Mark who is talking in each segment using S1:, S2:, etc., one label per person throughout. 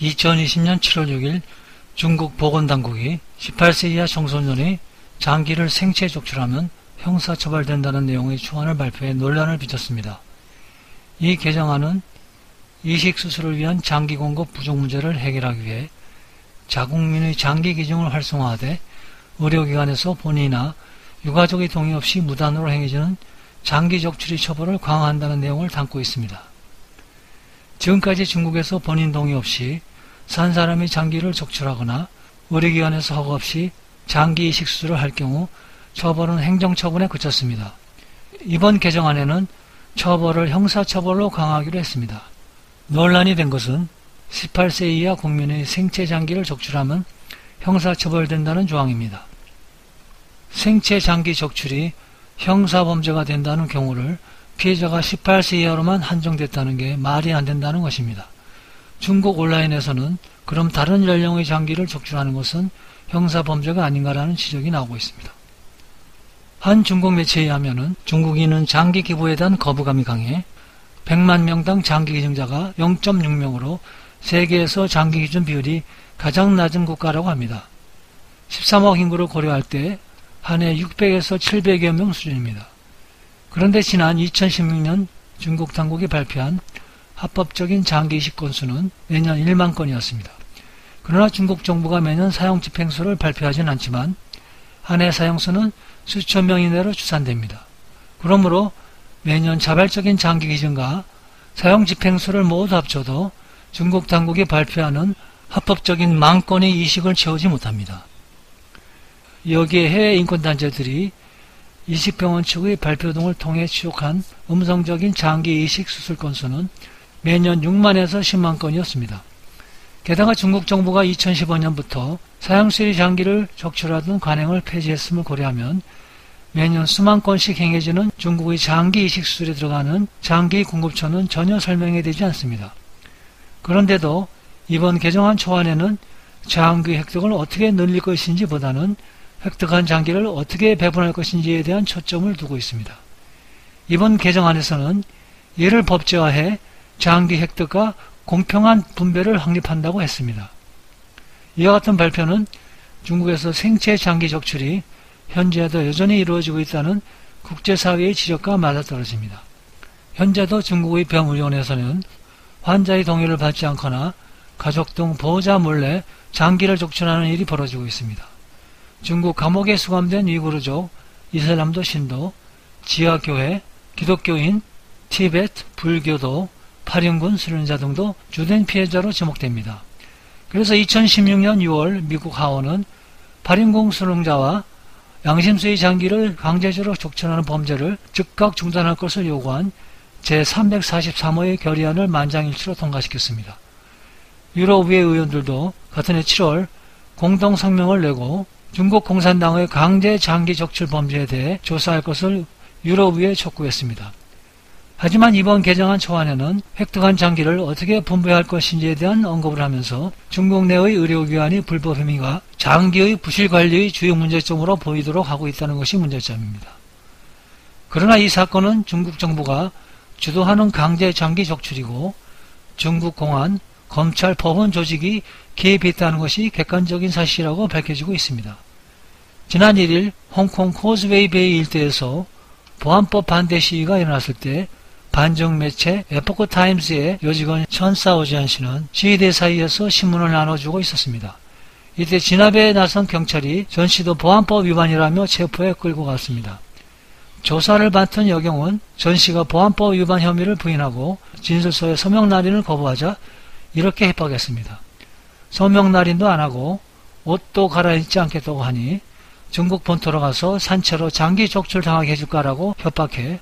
S1: 2020년 7월 6일 중국 보건당국이 18세 이하 청소년이 장기를 생체 적출하면 형사처벌된다는 내용의 초안을 발표해 논란을 빚었습니다. 이 개정안은 이식수술을 위한 장기 공급 부족 문제를 해결하기 위해 자국민의 장기 기증을 활성화하되 의료기관에서 본인이나 유가족의 동의 없이 무단으로 행해지는 장기 적출의 처벌을 강화한다는 내용을 담고 있습니다. 지금까지 중국에서 본인 동의 없이 산 사람의 장기를 적출하거나 의료기관에서 허가 없이 장기 이식 수술을 할 경우 처벌은 행정처분에 그쳤습니다. 이번 개정안에는 처벌을 형사처벌로 강화하기로 했습니다. 논란이 된 것은 18세 이하 국민의 생체 장기를 적출하면 형사처벌된다는 조항입니다. 생체 장기 적출이 형사범죄가 된다는 경우를 피해자가 18세 이하로만 한정됐다는 게 말이 안 된다는 것입니다. 중국 온라인에서는 그럼 다른 연령의 장기를 적출하는 것은 형사범죄가 아닌가라는 지적이 나오고 있습니다. 한 중국 매체에 의하면 중국인은 장기 기부에 대한 거부감이 강해 100만 명당 장기 기증자가 0.6명으로 세계에서 장기 기증 비율이 가장 낮은 국가라고 합니다. 13억 인구를 고려할 때 한 해 600에서 700여 명 수준입니다. 그런데 지난 2016년 중국 당국이 발표한 합법적인 장기 이식 건수는 매년 1만 건이었습니다. 그러나 중국 정부가 매년 사용 집행수를 발표하진 않지만 한 해 사용수는 수천 명 이내로 추산됩니다. 그러므로 매년 자발적인 장기 기증과 사용 집행수를 모두 합쳐도 중국 당국이 발표하는 합법적인 1만 건의 이식을 채우지 못합니다. 여기에 해외 인권단체들이 이식병원 측의 발표 등을 통해 추적한 음성적인 장기 이식 수술 건수는 매년 6만에서 10만 건이었습니다. 게다가 중국 정부가 2015년부터 사형수의 장기를 적출하던 관행을 폐지했음을 고려하면 매년 수만 건씩 행해지는 중국의 장기 이식 수술에 들어가는 장기 공급처는 전혀 설명이 되지 않습니다. 그런데도 이번 개정안 초안에는 장기 획득을 어떻게 늘릴 것인지 보다는 획득한 장기를 어떻게 배분할 것인지에 대한 초점을 두고 있습니다. 이번 개정안에서는 이를 법제화해 장기 획득과 공평한 분배를 확립한다고 했습니다. 이와 같은 발표는 중국에서 생체 장기 적출이 현재도 여전히 이루어지고 있다는 국제사회의 지적과 맞아떨어집니다. 현재도 중국의 병의료원에서는 환자의 동의를 받지 않거나 가족 등 보호자 몰래 장기를 적출하는 일이 벌어지고 있습니다. 중국 감옥에 수감된 위구르족, 이슬람도 신도, 지하교회, 기독교인, 티베트, 불교도, 파륜군 수련자 등도 주된 피해자로 지목됩니다. 그래서 2016년 6월 미국 하원은 파륜군 수련자와 양심수의 장기를 강제적으로 적출하는 범죄를 즉각 중단할 것을 요구한 제343호의 결의안을 만장일치로 통과시켰습니다. 유럽의회 의원들도 같은 해 7월 공동성명을 내고 중국 공산당의 강제 장기 적출 범죄에 대해 조사할 것을 유럽의회에 촉구했습니다. 하지만 이번 개정안 초안에는 획득한 장기를 어떻게 분배할 것인지에 대한 언급을 하면서 중국 내의 의료기관의 불법 행위가 장기의 부실관리의 주요 문제점으로 보이도록 하고 있다는 것이 문제점입니다. 그러나 이 사건은 중국 정부가 주도하는 강제 장기 적출이고 중국 공안, 검찰, 법원 조직이 개입했다는 것이 객관적인 사실이라고 밝혀지고 있습니다. 지난 1일 홍콩 코즈웨이 베이 일대에서 보안법 반대 시위가 일어났을 때 반중 매체 에포크 타임스의 요직원 천사오지안 씨는 시위대 사이에서 신문을 나눠주고 있었습니다. 이때 진압에 나선 경찰이 전 씨도 보안법 위반이라며 체포해 끌고 갔습니다. 조사를 맡은 여경은 전 씨가 보안법 위반 혐의를 부인하고 진술서에 서명 날인을 거부하자 이렇게 협박했습니다. 서명 날인도 안하고 옷도 갈아입지 않겠다고 하니 중국 본토로 가서 산채로 장기 적출당하게 해줄까라고 협박해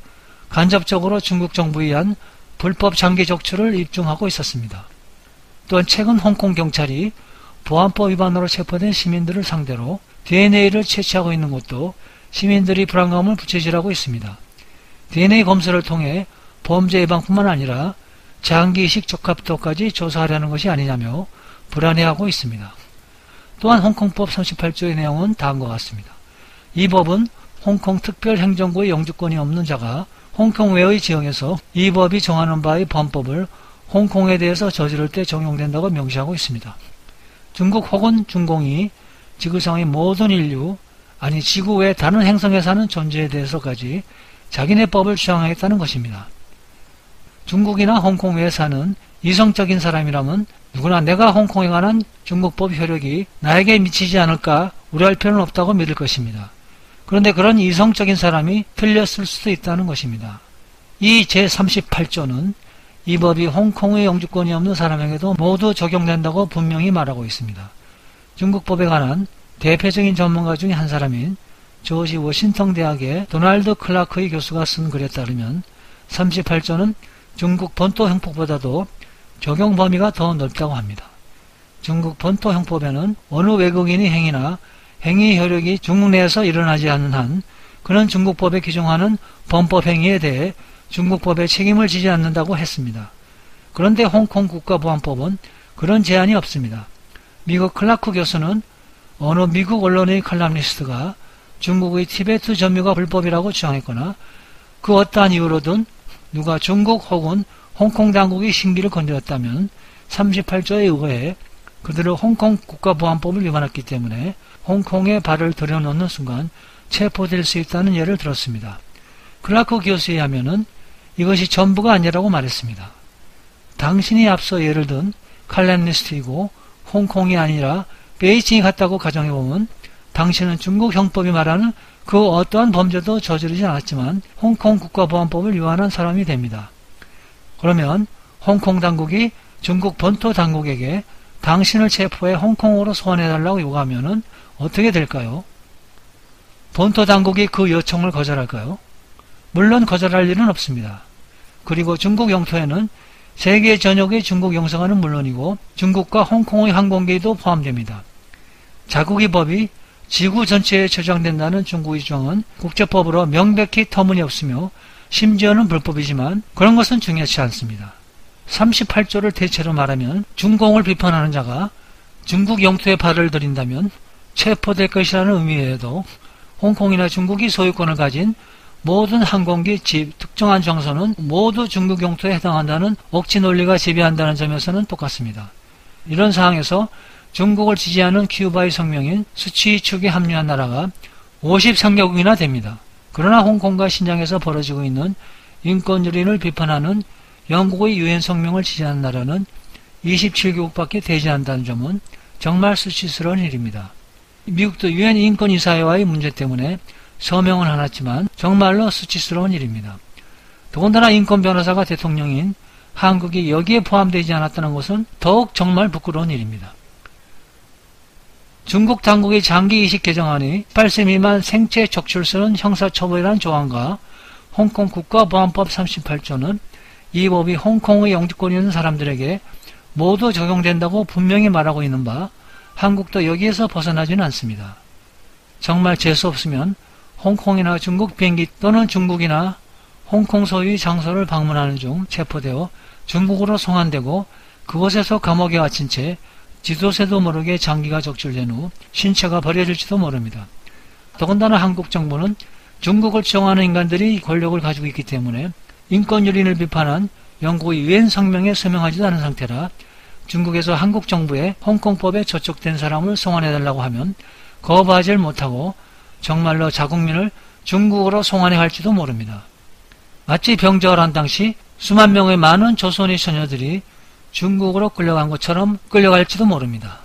S1: 간접적으로 중국 정부에 의한 불법 장기 적출을 입증하고 있었습니다. 또한 최근 홍콩 경찰이 보안법 위반으로 체포된 시민들을 상대로 DNA를 채취하고 있는 것도 시민들이 불안감을 부채질하고 있습니다. DNA 검사를 통해 범죄 예방뿐만 아니라 장기 이식 적합도까지 조사하려는 것이 아니냐며 불안해하고 있습니다. 또한 홍콩법 38조의 내용은 다음과 같습니다. 이 법은 홍콩 특별행정구의 영주권이 없는 자가 홍콩 외의 지역에서 이 법이 정하는 바의 범법을 홍콩에 대해서 저지를 때 적용된다고 명시하고 있습니다. 중국 혹은 중공이 지구상의 모든 인류, 아니 지구 외 다른 행성에 사는 존재에 대해서까지 자기네 법을 주장하겠다는 것입니다. 중국이나 홍콩 외에 사는 이성적인 사람이라면 누구나 내가 홍콩에 관한 중국법 효력이 나에게 미치지 않을까 우려할 필요는 없다고 믿을 것입니다. 그런데 그런 이성적인 사람이 틀렸을 수도 있다는 것입니다. 이 제38조는 이 법이 홍콩의 영주권이 없는 사람에게도 모두 적용된다고 분명히 말하고 있습니다. 중국법에 관한 대표적인 전문가 중에 한 사람인 조지 워싱턴 대학의 도널드 클라크의 교수가 쓴 글에 따르면 38조는 중국 본토 형법보다도 적용 범위가 더 넓다고 합니다. 중국 본토 형법에는 어느 외국인의 행위나 행위 효력이 중국 내에서 일어나지 않는 한 그는 중국법에 규정하는 범법 행위에 대해 중국법에 책임을 지지 않는다고 했습니다. 그런데 홍콩 국가보안법은 그런 제한이 없습니다. 미국 클라크 교수는 어느 미국 언론의 칼럼니스트가 중국의 티베트 점유가 불법이라고 주장했거나 그 어떠한 이유로든 누가 중국 혹은 홍콩 당국의 신기를 건드렸다면 38조에 의거해 그들을 홍콩 국가보안법을 위반했기 때문에 홍콩에 발을 들여놓는 순간 체포될 수 있다는 예를 들었습니다. 클라크 교수에 하면은 이것이 전부가 아니라고 말했습니다. 당신이 앞서 예를 든 칼럼니스트이고 홍콩이 아니라 베이징이 같다고 가정해보면 당신은 중국 형법이 말하는 그 어떠한 범죄도 저지르지 않았지만 홍콩 국가보안법을 위반한 사람이 됩니다. 그러면 홍콩 당국이 중국 본토 당국에게 당신을 체포해 홍콩으로 소환해달라고 요구하면 어떻게 될까요? 본토 당국이 그 요청을 거절할까요? 물론 거절할 일은 없습니다. 그리고 중국 영토에는 세계 전역의 중국 영사관은 물론이고 중국과 홍콩의 항공기도 포함됩니다. 자국의 법이 지구 전체에 저장된다는 중국의 주장은 국제법으로 명백히 터무니없으며 심지어는 불법이지만 그런 것은 중요치 않습니다. 38조를 대체로 말하면 중공을 비판하는 자가 중국 영토에 발을 들인다면 체포될 것이라는 의미에도 홍콩이나 중국이 소유권을 가진 모든 항공기 집 특정한 정선은 모두 중국 영토에 해당한다는 억지 논리가 지배한다는 점에서는 똑같습니다. 이런 상황에서 중국을 지지하는 큐바의 성명인 수치 축에 합류한 나라가 53개국이나 됩니다. 그러나 홍콩과 신장에서 벌어지고 있는 인권유린을 비판하는 영국의 유엔 성명을 지지하는 나라는 27개국밖에 되지 않는다는 점은 정말 수치스러운 일입니다. 미국도 유엔 인권이사회와의 문제 때문에 서명은 하났지만 정말로 수치스러운 일입니다. 더군다나 인권 변호사가 대통령인 한국이 여기에 포함되지 않았다는 것은 더욱 정말 부끄러운 일입니다. 중국 당국의 장기 이식 개정안이 18세 미만 생체 적출서는 형사처벌이라는 조항과 홍콩 국가보안법 38조는 이 법이 홍콩의 영주권이 있는 사람들에게 모두 적용된다고 분명히 말하고 있는 바 한국도 여기에서 벗어나지는 않습니다. 정말 재수 없으면 홍콩이나 중국 비행기 또는 중국이나 홍콩 소유의 장소를 방문하는 중 체포되어 중국으로 송환되고 그곳에서 감옥에 갇힌 채 지도새도 모르게 장기가 적출된 후 신체가 버려질지도 모릅니다. 더군다나 한국 정부는 중국을 지정하는 인간들이 권력을 가지고 있기 때문에 인권유린을 비판한 영국의 유엔 성명에 서명하지도 않은 상태라 중국에서 한국 정부에 홍콩법에 저촉된 사람을 송환해달라고 하면 거부하지 못하고 정말로 자국민을 중국으로 송환해 갈지도 모릅니다. 마치 병자호란 당시 수만 명의 많은 조선의 처녀들이 중국으로 끌려간 것처럼 끌려갈지도 모릅니다.